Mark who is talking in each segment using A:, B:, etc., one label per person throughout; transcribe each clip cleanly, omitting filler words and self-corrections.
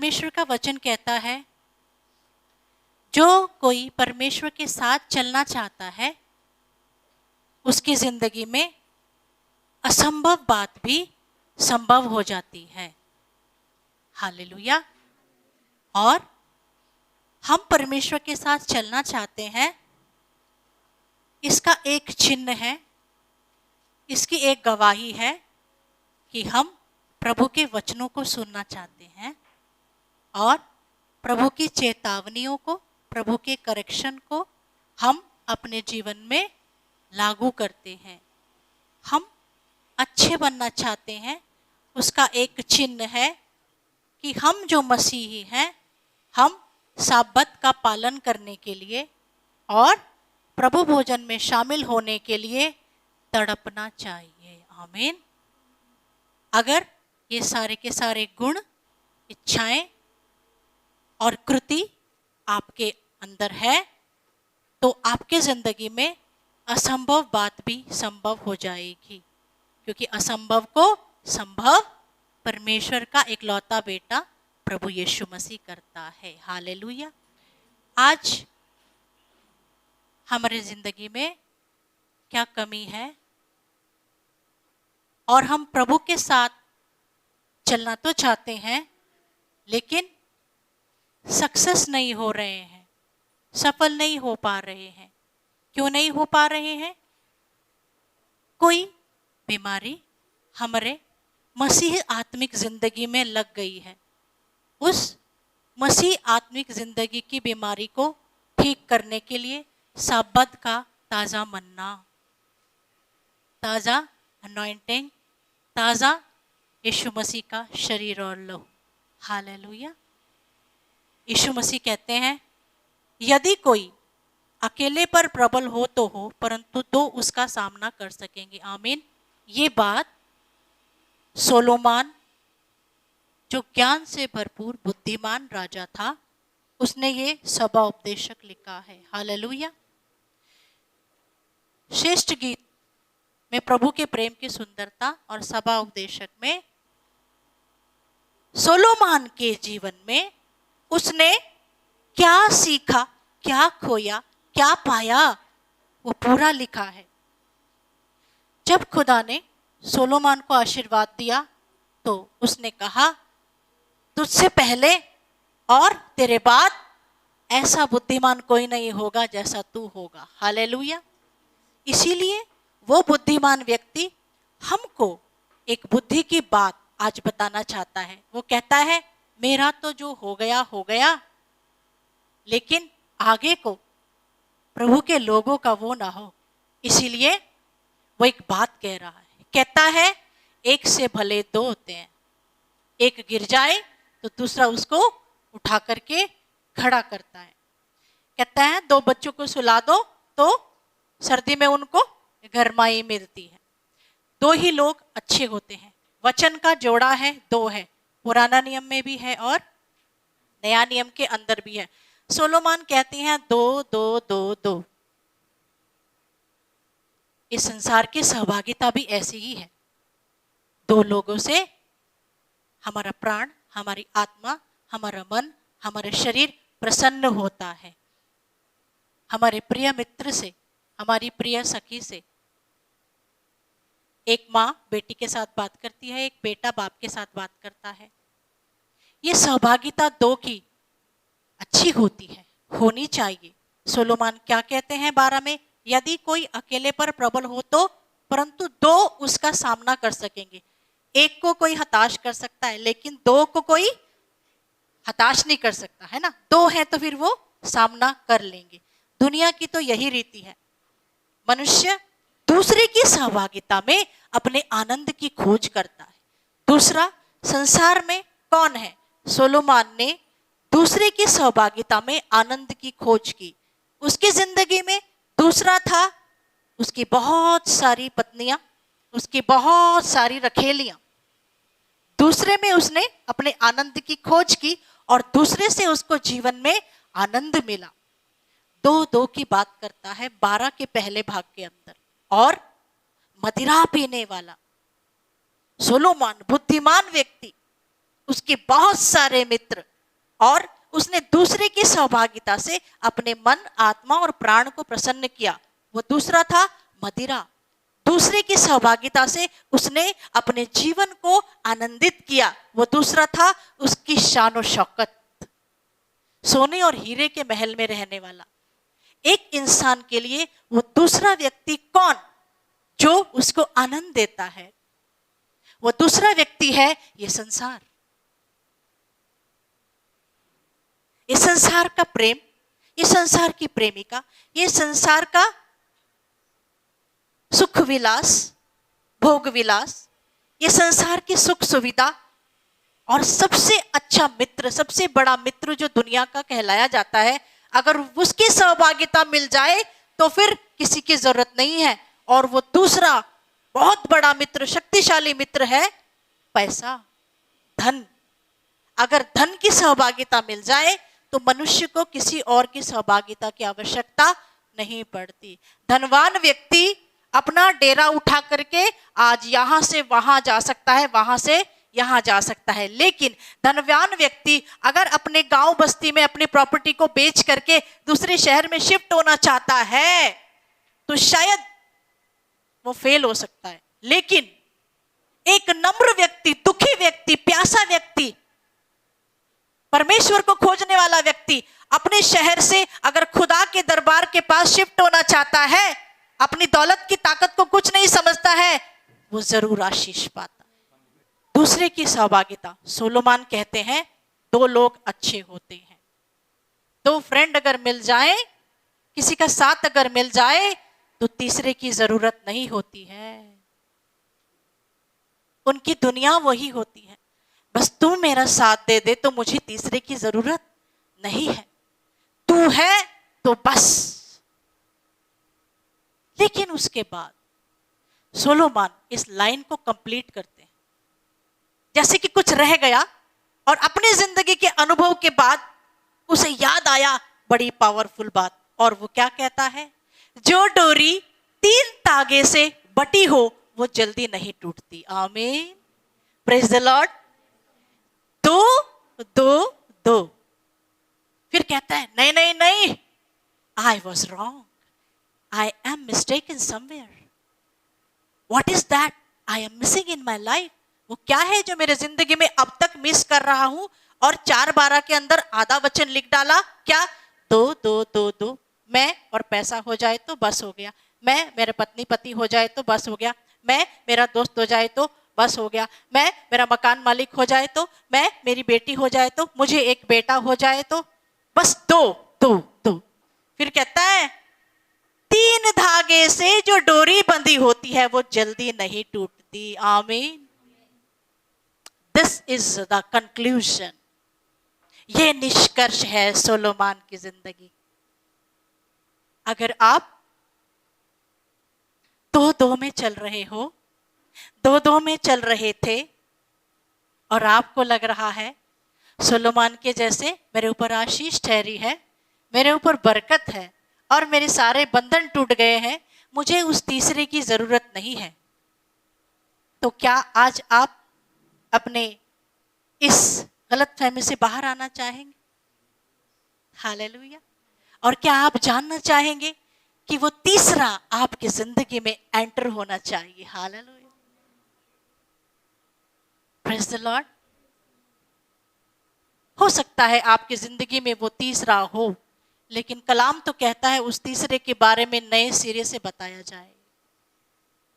A: परमेश्वर का वचन कहता है, जो कोई परमेश्वर के साथ चलना चाहता है उसकी जिंदगी में असंभव बात भी संभव हो जाती है। हालेलुया। और हम परमेश्वर के साथ चलना चाहते हैं, इसका एक चिन्ह है, इसकी एक गवाही है कि हम प्रभु के वचनों को सुनना चाहते हैं और प्रभु की चेतावनियों को, प्रभु के करेक्शन को हम अपने जीवन में लागू करते हैं। हम अच्छे बनना चाहते हैं, उसका एक चिन्ह है कि हम जो मसीही हैं, हम साब्बत का पालन करने के लिए और प्रभु भोजन में शामिल होने के लिए तड़पना चाहिए। आमीन। अगर ये सारे के सारे गुण, इच्छाएं और कृति आपके अंदर है तो आपके जिंदगी में असंभव बात भी संभव हो जाएगी, क्योंकि असंभव को संभव परमेश्वर का इकलौता बेटा प्रभु यीशु मसीह करता है। हालेलुया। आज हमारे जिंदगी में क्या कमी है और हम प्रभु के साथ चलना तो चाहते हैं लेकिन सक्सेस नहीं हो रहे हैं, सफल नहीं हो पा रहे हैं। क्यों नहीं हो पा रहे हैं? कोई बीमारी हमारे मसीह आत्मिक जिंदगी में लग गई है। उस मसीह आत्मिक जिंदगी की बीमारी को ठीक करने के लिए साब्बत का ताज़ा मन्ना, ताज़ा अनॉइंटिंग, ताज़ा यीशु मसीह का शरीर और लहू। हालेलुया। यीशु मसीह कहते हैं, यदि कोई अकेले पर प्रबल हो तो हो, परंतु दो उसका सामना कर सकेंगे। आमीन। ये बात सोलोमान, जो ज्ञान से भरपूर बुद्धिमान राजा था, उसने ये सभा उपदेशक लिखा है। हालेलुया। श्रेष्ठ गीत में प्रभु के प्रेम की सुंदरता और सभा उपदेशक में सोलोमान के जीवन में उसने क्या सीखा, क्या खोया, क्या पाया, वो पूरा लिखा है। जब खुदा ने सोलोमान को आशीर्वाद दिया तो उसने कहा, तुझसे पहले और तेरे बाद ऐसा बुद्धिमान कोई नहीं होगा जैसा तू होगा। हालेलुया। इसीलिए वो बुद्धिमान व्यक्ति हमको एक बुद्धि की बात आज बताना चाहता है। वो कहता है, मेरा तो जो हो गया हो गया, लेकिन आगे को प्रभु के लोगों का वो ना हो। इसीलिए वो एक बात कह रहा है, कहता है, एक से भले दो होते हैं, एक गिर जाए तो दूसरा उसको उठा करके खड़ा करता है। कहता है, दो बच्चों को सुला दो तो सर्दी में उनको गरमाई मिलती है। दो ही लोग अच्छे होते हैं। वचन का जोड़ा है, दो है, पुराना नियम में भी है और नया नियम के अंदर भी है। सोलोमान कहती हैं, दो दो दो दो। इस संसार की सहभागिता भी ऐसी ही है। दो लोगों से हमारा प्राण, हमारी आत्मा, हमारा मन, हमारा शरीर प्रसन्न होता है। हमारे प्रिय मित्र से, हमारी प्रिय सखी से, एक माँ बेटी के साथ बात करती है, एक बेटा बाप के साथ बात करता है। ये सहभागिता दो की अच्छी होती है, होनी चाहिए। सोलोमान क्या कहते हैं 12 में, यदि कोई अकेले पर प्रबल हो तो, परंतु दो उसका सामना कर सकेंगे। एक को कोई हताश कर सकता है लेकिन दो को कोई हताश नहीं कर सकता, है ना। दो है तो फिर वो सामना कर लेंगे। दुनिया की तो यही रीति है। मनुष्य दूसरे की सहभागिता में अपने आनंद की खोज करता है। दूसरा संसार में कौन है? सोलोमान ने दूसरे की सहभागिता में आनंद की खोज की। उसकी जिंदगी में दूसरा था, उसकी बहुत सारी पत्नियां, उसकी बहुत सारी रखेलियां। दूसरे में उसने अपने आनंद की खोज की और दूसरे से उसको जीवन में आनंद मिला। दो दो की बात करता है 12 के पहले भाग के अंदर। और मदिरा पीने वाला सोलोमान, बुद्धिमान व्यक्ति, उसके बहुत सारे मित्र, और उसने दूसरे की सहभागिता से अपने मन, आत्मा और प्राण को प्रसन्न किया। वो दूसरा था मदिरा। दूसरे की सहभागिता से उसने अपने जीवन को आनंदित किया। वो दूसरा था उसकी शान और शौकत। सोने और हीरे के महल में रहने वाला एक इंसान के लिए वो दूसरा व्यक्ति कौन, जो उसको आनंद देता है? वो दूसरा व्यक्ति है ये संसार। ये संसार का प्रेम, ये संसार की प्रेमिका, ये संसार का सुख विलास, भोग विलास, ये संसार की सुख सुविधा। और सबसे अच्छा मित्र, सबसे बड़ा मित्र जो दुनिया का कहलाया जाता है, अगर उसकी सहभागिता मिल जाए तो फिर किसी की जरूरत नहीं है। और वो दूसरा बहुत बड़ा मित्र, शक्तिशाली मित्र है पैसा, धन। अगर धन की सहभागिता मिल जाए तो मनुष्य को किसी और की सहभागिता की आवश्यकता नहीं पड़ती। धनवान व्यक्ति अपना डेरा उठा करके आज यहां से वहां जा सकता है, वहां से यहां जा सकता है। लेकिन धनवान व्यक्ति अगर अपने गांव बस्ती में अपनी प्रॉपर्टी को बेच करके दूसरे शहर में शिफ्ट होना चाहता है तो शायद वो फेल हो सकता है। लेकिन एक नम्र व्यक्ति, दुखी व्यक्ति, प्यासा व्यक्ति, परमेश्वर को खोजने वाला व्यक्ति अपने शहर से अगर खुदा के दरबार के पास शिफ्ट होना चाहता है, अपनी दौलत की ताकत को कुछ नहीं समझता है, वो जरूर आशीष पाता। दूसरे की सहभागिता, सोलोमान कहते हैं दो लोग अच्छे होते हैं। दो फ्रेंड अगर मिल जाए, किसी का साथ अगर मिल जाए तो तीसरे की जरूरत नहीं होती है। उनकी दुनिया वही होती है, बस तू मेरा साथ दे दे तो मुझे तीसरे की जरूरत नहीं है, तू है तो बस। लेकिन उसके बाद सोलोमान इस लाइन को कंप्लीट करते हैं, जैसे कि कुछ रह गया और अपनी जिंदगी के अनुभव के बाद उसे याद आया बड़ी पावरफुल बात। और वो क्या कहता है? जो डोरी 3 तागे से बटी हो वो जल्दी नहीं टूटती। आमीन, प्रेज द लॉर्ड। दो दो दो। फिर कहता है नहीं नहीं नहीं, I was wrong, I am mistaken somewhere. What is that I am missing in my life? वो क्या है जो मेरे जिंदगी में अब तक मिस कर रहा हूं? और 4:12 के अंदर आधा वचन लिख डाला, क्या? दो दो दो दो। मैं और पैसा हो जाए तो बस हो गया, मैं मेरे पत्नी पति हो जाए तो बस हो गया, मैं मेरा दोस्त हो जाए तो बस हो गया, मैं मेरा मकान मालिक हो जाए तो, मैं मेरी बेटी हो जाए तो, मुझे एक बेटा हो जाए तो, बस दो दो दो। फिर कहता है 3 धागे से जो डोरी बंधी होती है वो जल्दी नहीं टूटती। आमीन। This is the conclusion. ये निष्कर्ष है सोलोमान की जिंदगी। अगर आप दो में चल रहे हो, दो में चल रहे थे और आपको लग रहा है सोलोमान के जैसे मेरे ऊपर आशीष ठहरी है, मेरे ऊपर बरकत है और मेरे सारे बंधन टूट गए हैं, मुझे उस तीसरे की जरूरत नहीं है, तो क्या आज आप अपने इस गलतफहमी से बाहर आना चाहेंगे? हालेलुया। और क्या आप जानना चाहेंगे कि वो तीसरा आपकी जिंदगी में एंटर होना चाहिए? Hallelujah, praise the Lord. हो सकता है आपकी जिंदगी में वो तीसरा हो, लेकिन कलाम तो कहता है उस तीसरे के बारे में नए सिरे से बताया जाए।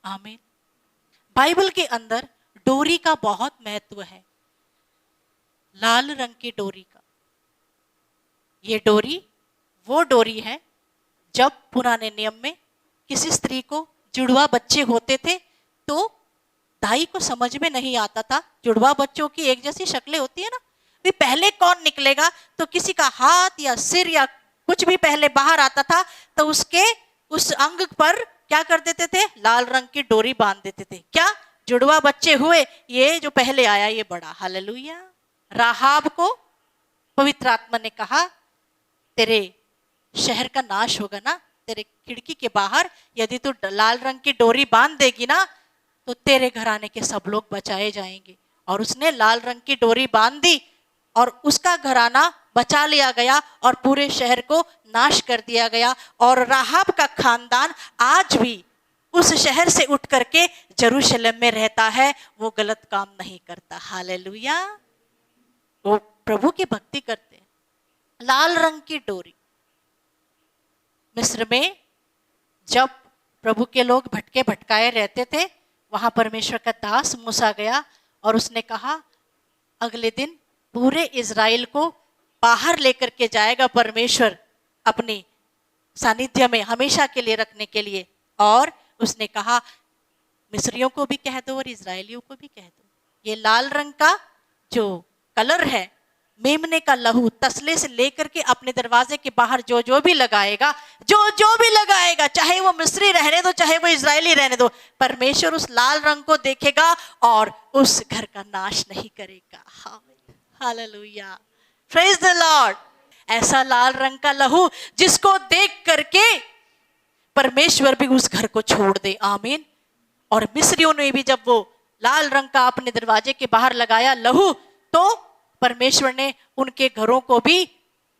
A: आमीन। बाइबल के अंदर डोरी का बहुत महत्व है, लाल रंग की डोरी का। ये डोरी वो डोरी है जब पुराने नियम में किसी स्त्री को जुड़वा बच्चे होते थे तो दाई को समझ में नहीं आता था, जुड़वा बच्चों की एक जैसी शक्लें होती है ना, भी पहले कौन निकलेगा, तो किसी का हाथ या सिर या कुछ भी पहले बाहर आता था तो उसके उस अंग पर क्या कर देते थे? लाल रंग की डोरी बांध देते थे। क्या जुड़वा बच्चे हुए? ये जो पहले आया ये बड़ा। हालेलुया। राहाब को पवित्र आत्मा ने कहा तेरे शहर का नाश होगा ना, तेरे खिड़की के बाहर यदि तू लाल रंग की डोरी बांध देगी ना तो तेरे घराने के सब लोग बचाए जाएंगे। और उसने लाल रंग की डोरी बांध दी और उसका घराना बचा लिया गया और पूरे शहर को नाश कर दिया गया। और राहाब का खानदान आज भी उस शहर से उठ करके यरूशलेम में रहता है, वो गलत काम नहीं करता। हालेलुया, वो प्रभु की भक्ति करते हैं। लाल रंग की डोरी, मिस्र में जब प्रभु के लोग भटके भटकाए रहते थे, वहां परमेश्वर का दास मूसा गया और उसने कहा अगले दिन पूरे इज़राइल को बाहर लेकर के जाएगा परमेश्वर अपनी सानिध्य में हमेशा के लिए रखने के लिए। और उसने कहा मिस्रियों को भी कह दो और इज़राइलियों को भी कह दो, ये लाल रंग का जो कलर है, मेमने का लहू तसले से लेकर के अपने दरवाजे के बाहर जो भी लगाएगा, जो भी लगाएगा, चाहे वो मिस्री रहने दो चाहे वो इज़राइली रहने दो, परमेश्वर उस लाल रंग को देखेगा और उस घर का नाश नहीं करेगा। Hallelujah, praise the Lord. ऐसा लाल रंग का लहू जिसको देख करके परमेश्वर भी उस घर को छोड़ दे। आमीन। और मिस्रियों ने भी जब वो लाल रंग का अपने दरवाजे के बाहर लगाया लहू, तो परमेश्वर ने उनके घरों को भी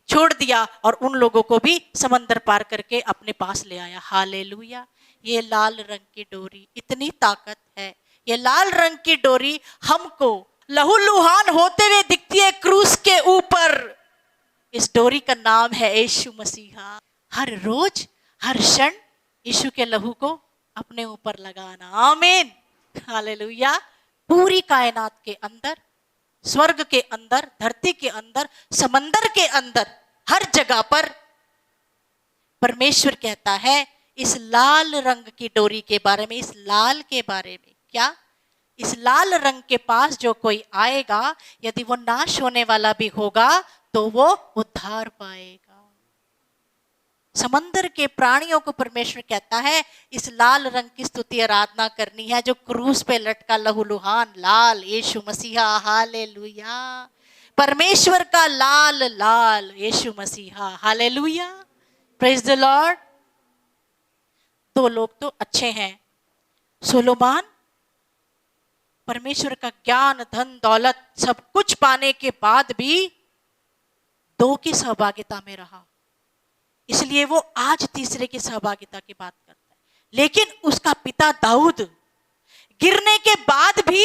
A: छोड़ दिया और उन लोगों को भी समंदर पार करके अपने पास ले आया। हालेलुया। ये लाल रंग की डोरी इतनी ताकत है। ये लाल रंग की डोरी हमको लहूलुहान होते हुए दिखती है क्रूस के ऊपर। इस डोरी का नाम है यीशु मसीहा। हर रोज हर क्षण यीशु के लहू को अपने ऊपर लगाना। आमीन, हालेलुया। पूरी कायनात के अंदर, स्वर्ग के अंदर, धरती के अंदर, समंदर के अंदर, हर जगह पर परमेश्वर कहता है इस लाल रंग की डोरी के बारे में, इस लाल के बारे में। क्या? इस लाल रंग के पास जो कोई आएगा, यदि वो नाश होने वाला भी होगा तो वो उद्धार पाएगा। समंदर के प्राणियों को परमेश्वर कहता है इस लाल रंग की स्तुति आराधना करनी है, जो क्रूस पे लटका लहूलुहान लाल यीशु मसीहा। हालेलुया। परमेश्वर का लाल लाल यीशु मसीहा। Hallelujah, praise the Lord. दो लोग तो अच्छे हैं। सुलेमान परमेश्वर का ज्ञान, धन, दौलत सब कुछ पाने के बाद भी दो की सहभागिता में रहा, इसलिए वो आज तीसरे की सहभागिता की बात करता है। लेकिन उसका पिता दाऊद गिरने के बाद भी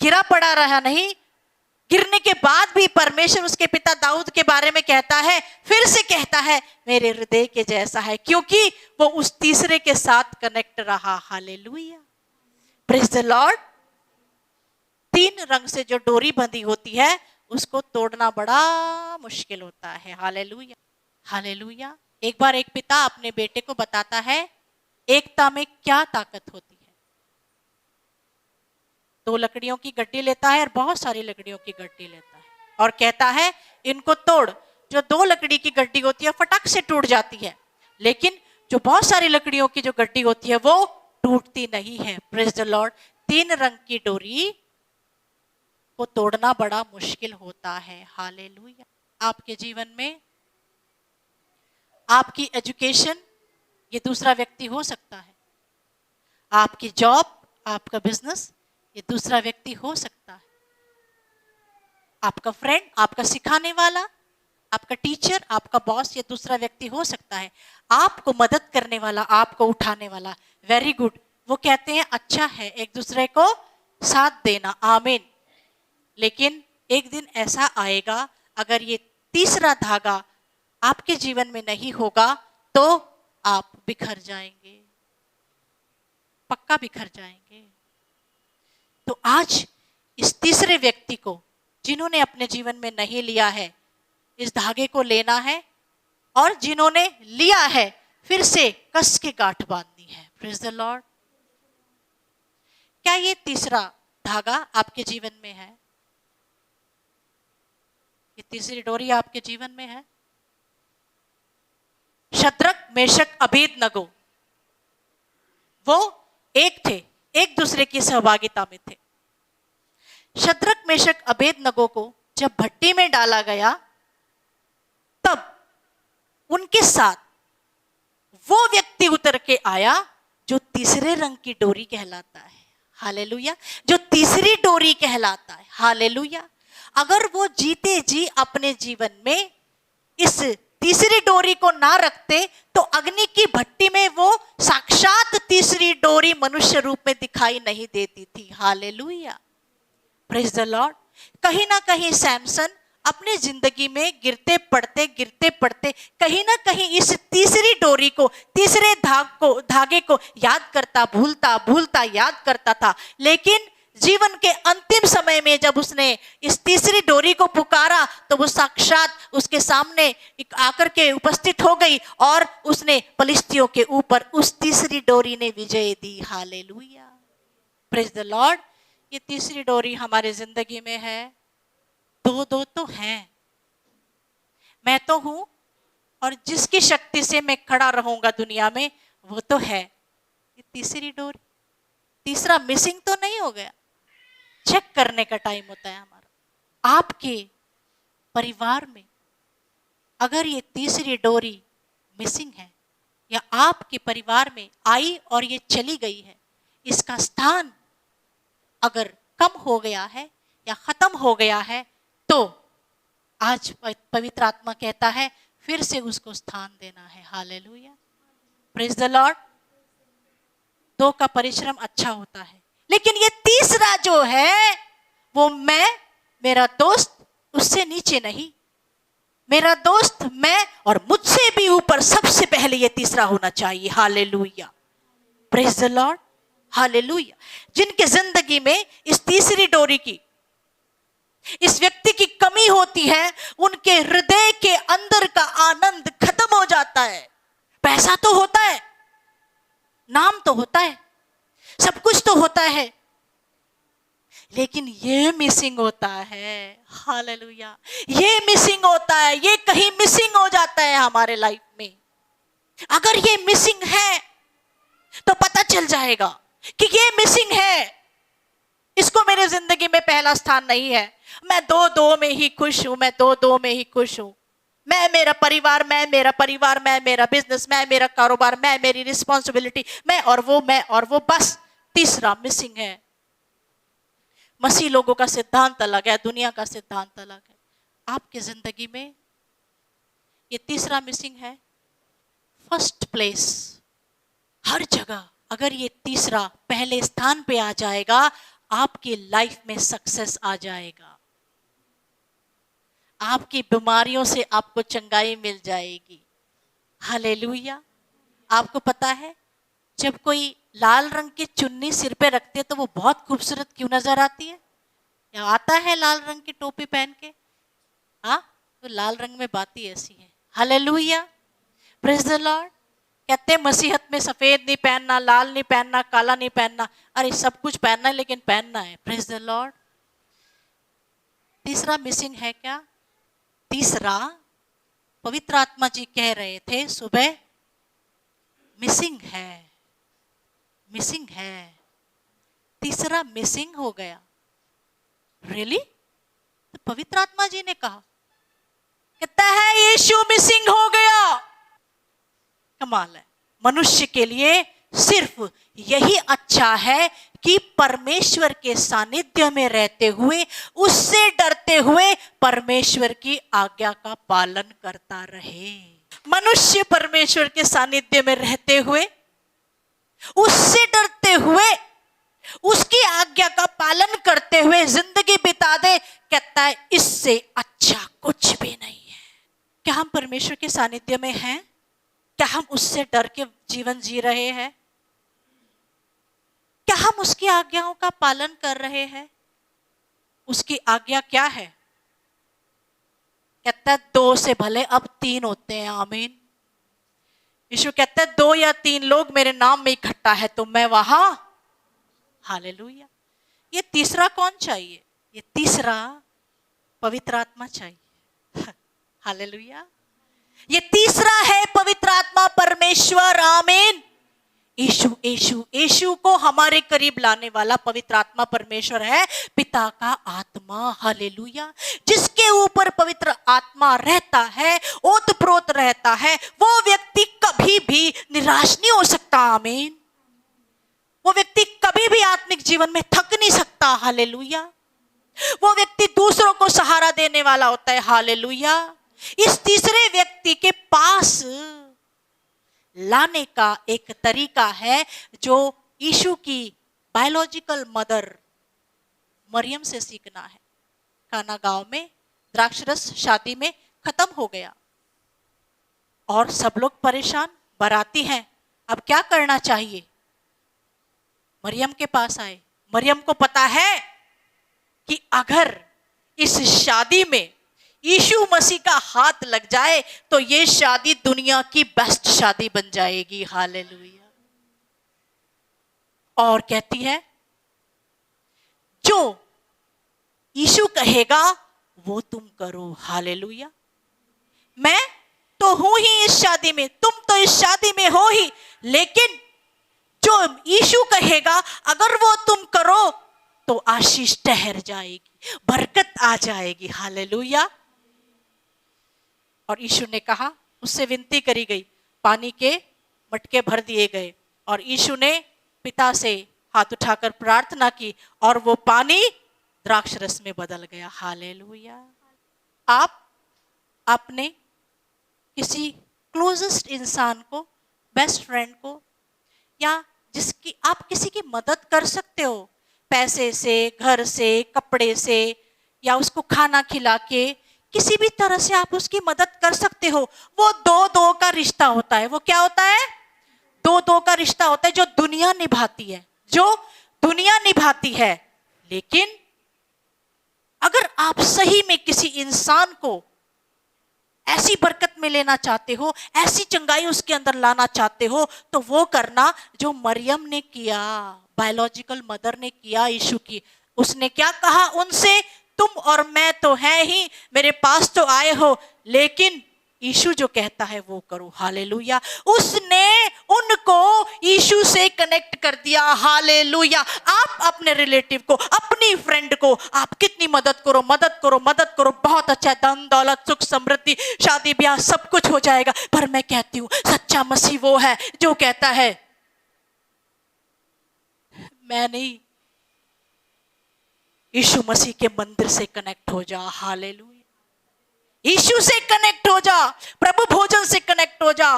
A: गिरा पड़ा रहा नहीं। गिरने के बाद भी परमेश्वर उसके पिता दाऊद के बारे में कहता है, फिर से कहता है मेरे हृदय के जैसा है, क्योंकि वो उस तीसरे के साथ कनेक्ट रहा। Hallelujah, praise the Lord. तीन रंग से जो डोरी बंधी होती है उसको तोड़ना बड़ा मुश्किल होता है। Hallelujah, hallelujah. एक बार एक पिता अपने बेटे को बताता है एकता में क्या ताकत होती है। दो लकड़ियों की गड्डी लेता है और बहुत सारी लकड़ियों की गड्डी लेता है और कहता है इनको तोड़। जो दो लकड़ी की गड्डी होती है फटक से टूट जाती है, लेकिन जो बहुत सारी लकड़ियों की जो गड्डी होती है वो टूटती नहीं है। Praise the Lord. तीन रंग की डोरी को तोड़ना बड़ा मुश्किल होता है। हालेलुया। आपके जीवन में आपकी एजुकेशन, ये दूसरा व्यक्ति हो सकता है। आपकी जॉब, आपका बिजनेस, ये दूसरा व्यक्ति हो सकता है। आपका फ्रेंड, आपका सिखाने वाला, आपका टीचर, आपका बॉस, ये दूसरा व्यक्ति हो सकता है। आपको मदद करने वाला, आपको उठाने वाला, वेरी गुड। वो कहते हैं अच्छा है एक दूसरे को साथ देना। आमीन। लेकिन एक दिन ऐसा आएगा, अगर ये तीसरा धागा आपके जीवन में नहीं होगा तो आप बिखर जाएंगे, पक्का बिखर जाएंगे। तो आज इस तीसरे व्यक्ति को, जिन्होंने अपने जीवन में नहीं लिया है, इस धागे को लेना है, और जिन्होंने लिया है फिर से कस के गांठ बांधनी है। Praise the Lord. क्या ये तीसरा धागा आपके जीवन में है? ये तीसरी डोरी आपके जीवन में है? शद्रक, मेशक, अबेदनगो, वो एक थे, एक दूसरे की सहभागिता में थे। शद्रक, मेशक, अबेदनगो को जब भट्टी में डाला गया, तब उनके साथ वो व्यक्ति उतर के आया जो तीसरे रंग की डोरी कहलाता है। हालेलुया। जो तीसरी डोरी कहलाता है। हालेलुया। अगर वो जीते जी अपने जीवन में इस तीसरी डोरी को ना रखते तो अग्नि की भट्टी में वो साक्षात तीसरी डोरी मनुष्य रूप में दिखाई नहीं देती थी। Hallelujah, praise the Lord. कहीं ना कहीं सैमसन अपनी जिंदगी में गिरते पड़ते कहीं ना कहीं इस तीसरी डोरी को, तीसरे धागे को याद करता, भूलता याद करता था। लेकिन जीवन के अंतिम समय में जब उसने इस तीसरी डोरी को पुकारा तो वो साक्षात उसके सामने आकर के उपस्थित हो गई और उसने फलिश्तियों के ऊपर उस तीसरी डोरी ने विजय दी। Hallelujah, praise the Lord. ये तीसरी डोरी हमारे जिंदगी में है। दो तो हैं, मैं तो हूं और जिसकी शक्ति से मैं खड़ा रहूंगा दुनिया में वो तो है। ये तीसरी डोरी, तीसरा मिसिंग तो नहीं हो गया। चेक करने का टाइम होता है हमारा। आपके परिवार में अगर ये तीसरी डोरी मिसिंग है या आपके परिवार में आई और ये चली गई है, इसका स्थान अगर कम हो गया है या खत्म हो गया है तो आज पवित्र आत्मा कहता है फिर से उसको स्थान देना है। Hallelujah, praise the Lord. दो का परिश्रम अच्छा होता है, लेकिन ये तीसरा जो है वो मेरा दोस्त उससे नीचे नहीं, मेरा दोस्त मैं और मुझसे भी ऊपर सबसे पहले ये तीसरा होना चाहिए। Hallelujah, praise the Lord, hallelujah. जिनके जिंदगी में इस तीसरी डोरी की, इस व्यक्ति की कमी होती है, उनके हृदय के अंदर का आनंद खत्म हो जाता है। पैसा तो होता है, नाम तो होता है, सब कुछ तो होता है, लेकिन ये मिसिंग होता है। हालेलुया, ये मिसिंग होता है, ये कहीं मिसिंग हो जाता है हमारे लाइफ में। अगर ये मिसिंग है तो पता चल जाएगा कि ये मिसिंग है, इसको मेरे जिंदगी में पहला स्थान नहीं है। मैं दो में ही खुश हूं, मैं दो में ही खुश हूं। मैं मेरा परिवार, मैं मेरा बिजनेस, मैं मेरा कारोबार, मैं मेरी रिस्पॉन्सिबिलिटी, मैं और वो, बस तीसरा मिसिंग है। मसीह लोगों का सिद्धांत अलग है, दुनिया का सिद्धांत अलग है। आपकी जिंदगी में ये तीसरा मिसिंग है। फर्स्ट प्लेस, हर जगह अगर ये तीसरा पहले स्थान पे आ जाएगा, आपकी लाइफ में सक्सेस आ जाएगा। आपकी बीमारियों से आपको चंगाई मिल जाएगी। हालेलुया। आपको पता है जब कोई लाल रंग की चुन्नी सिर पे रखते तो वो बहुत खूबसूरत क्यों नजर आती है? या आता है लाल रंग की टोपी पहन के? हाँ, तो लाल रंग में बात ही ऐसी है। Hallelujah, praise the Lord. कहते हैं मसीहत में सफेद नहीं पहनना, लाल नहीं पहनना, काला नहीं पहनना। अरे सब कुछ पहनना है, लेकिन पहनना है। Praise the Lord. तीसरा मिसिंग है क्या? तीसरा, पवित्र आत्मा जी कह रहे थे सुबह, मिसिंग है, मिसिंग है। तीसरा मिसिंग हो गया। रियली? तो पवित्र आत्मा जी ने कहा, कहता है यीशु मिसिंग हो गया। कमाल है। मनुष्य के लिए सिर्फ यही अच्छा है कि परमेश्वर के सानिध्य में रहते हुए, उससे डरते हुए परमेश्वर की आज्ञा का पालन करता रहे। मनुष्य परमेश्वर के सानिध्य में रहते हुए, उससे डरते हुए, उसकी आज्ञा का पालन करते हुए जिंदगी बिता दे, कहता है इससे अच्छा कुछ भी नहीं है। क्या हम परमेश्वर के सानिध्य में हैं? क्या हम उससे डर के जीवन जी रहे हैं? क्या हम उसकी आज्ञाओं का पालन कर रहे हैं? उसकी आज्ञा क्या है? कहता है 2 से भले अब 3 होते हैं। आमीन। यीशु कहता है 2 या 3 लोग मेरे नाम में इकट्ठा है तो मैं वहां। हालेलुया। ये तीसरा कौन चाहिए? ये तीसरा पवित्र आत्मा चाहिए। हालेलुया। ये तीसरा है पवित्र आत्मा, परमेश्वर। आमीन। यीशु यीशु यीशु को हमारे करीब लाने वाला पवित्र आत्मा परमेश्वर है, पिता का आत्मा। हालेलुया। जिसके ऊपर पवित्र आत्मा रहता है, ओतप्रोत रहता है, वो व्यक्ति कभी भी निराश नहीं हो सकता। आमीन। वो व्यक्ति कभी भी आत्मिक जीवन में थक नहीं सकता। हालेलुया। वो व्यक्ति दूसरों को सहारा देने वाला होता है। हालेलुया। इस तीसरे व्यक्ति के पास लाने का एक तरीका है जो यीशु की बायोलॉजिकल मदर मरियम से सीखना है। काना गांव में द्राक्षरस शादी में खत्म हो गया और सब लोग परेशान, बाराती हैं, अब क्या करना चाहिए। मरियम के पास आए। मरियम को पता है कि अगर इस शादी में यीशु मसीह का हाथ लग जाए तो ये शादी दुनिया की बेस्ट शादी बन जाएगी। हालेलुया। और कहती है जो यीशु कहेगा वो तुम करो। हालेलुया। मैं तो हूं ही इस शादी में, तुम तो इस शादी में हो ही, लेकिन जो यीशु कहेगा अगर वो तुम करो तो आशीष ठहर जाएगी, बरकत आ जाएगी। हालेलुया। और यीशु ने कहा, उससे विनती करी गई, पानी के मटके भर दिए गए और यीशु ने पिता से हाथ उठाकर प्रार्थना की और वो पानी द्राक्ष रस में बदल गया। हालेलुया। आप अपने किसी क्लोजेस्ट इंसान को, बेस्ट फ्रेंड को, या जिसकी आप किसी की मदद कर सकते हो, पैसे से, घर से, कपड़े से, या उसको खाना खिला के, किसी भी तरह से आप उसकी मदद कर सकते हो। वो दो दो का रिश्ता होता है। वो क्या होता है? दो दो का रिश्ता होता है जो दुनिया निभाती है, जो दुनिया निभाती है। लेकिन अगर आप सही में किसी इंसान को ऐसी बरकत में लेना चाहते हो, ऐसी चंगाई उसके अंदर लाना चाहते हो, तो वो करना जो मरियम ने किया, बायोलॉजिकल मदर ने किया यीशु की। उसने क्या कहा उनसे? तुम और मैं तो हैं ही, मेरे पास तो आए हो, लेकिन यीशु जो कहता है वो करो। हालेलुया। उसने उनको यीशु से कनेक्ट कर दिया। हालेलुया। आप अपने रिलेटिव को, अपनी फ्रेंड को आप कितनी मदद करो, मदद करो, मदद करो, बहुत अच्छा, धन दौलत, सुख समृद्धि, शादी ब्याह सब कुछ हो जाएगा। पर मैं कहती हूं सच्चा मसीह वो है जो कहता है मैं नहीं, यीशु मसीह के मंदिर से कनेक्ट हो जा। हालेलुया। यीशु से कनेक्ट हो जा, प्रभु भोजन से कनेक्ट हो जा,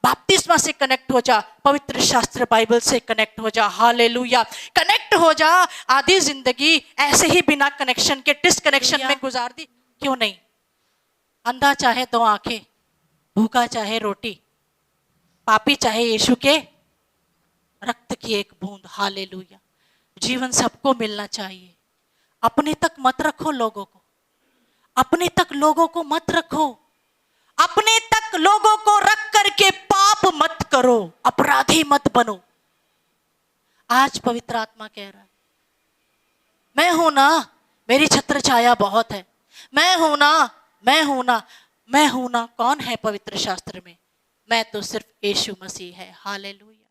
A: बपतिस्मा से कनेक्ट हो जा, पवित्र शास्त्र बाइबल से कनेक्ट हो जा। हालेलुया। कनेक्ट हो जा। आधी जिंदगी ऐसे ही बिना कनेक्शन के डिसकनेक्शन में गुजार दी, क्यों नहीं? अंधा चाहे दो आंखें, भूखा चाहे रोटी, पापी चाहे यीशु के रक्त की एक बूंद। हालेलुया। जीवन सबको मिलना चाहिए। अपने तक मत रखो लोगों को, अपने तक लोगों को मत रखो, अपने तक लोगों को रख करके पाप मत करो, अपराधी मत बनो। आज पवित्र आत्मा कह रहा है मैं हूं ना, मेरी छत्र छाया बहुत है, मैं हूं ना, मैं हूं ना, मैं हूं ना। कौन है पवित्र शास्त्र में? मैं तो सिर्फ यीशु मसीह है। हालेलुया।